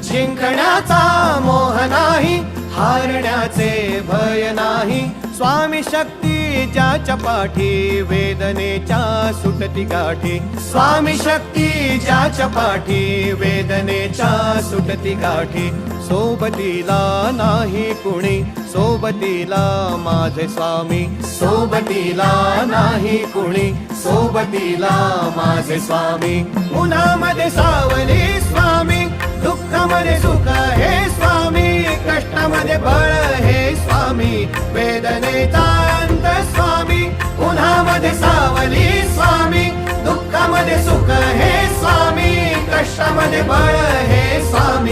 जिंकण्याचा मोह नाही, हारण्याचे भय नाही. स्वामी शक्ती ज्याच्या पाठी, वेदनेच्या सुटती गाठी. स्वामी शक्ती ज्याच्या पाठी, वेदनेच्या सुटती गाठी. सोबतीला नाही कुणी, सोबतीला माझे स्वामी. सोबतीला नाही कुणी, सोबतीला माझे स्वामी. उन्हामध्ये सावली स्वामी, दुःखामध्ये सुख हे स्वामी. कष्टामध्ये बळ हे स्वामी, वेदनेचा अंत स्वामी. उन्हामध्ये सावली स्वामी, दुःखामध्ये सुख हे स्वामी. कष्टामध्ये बळ हे स्वामी.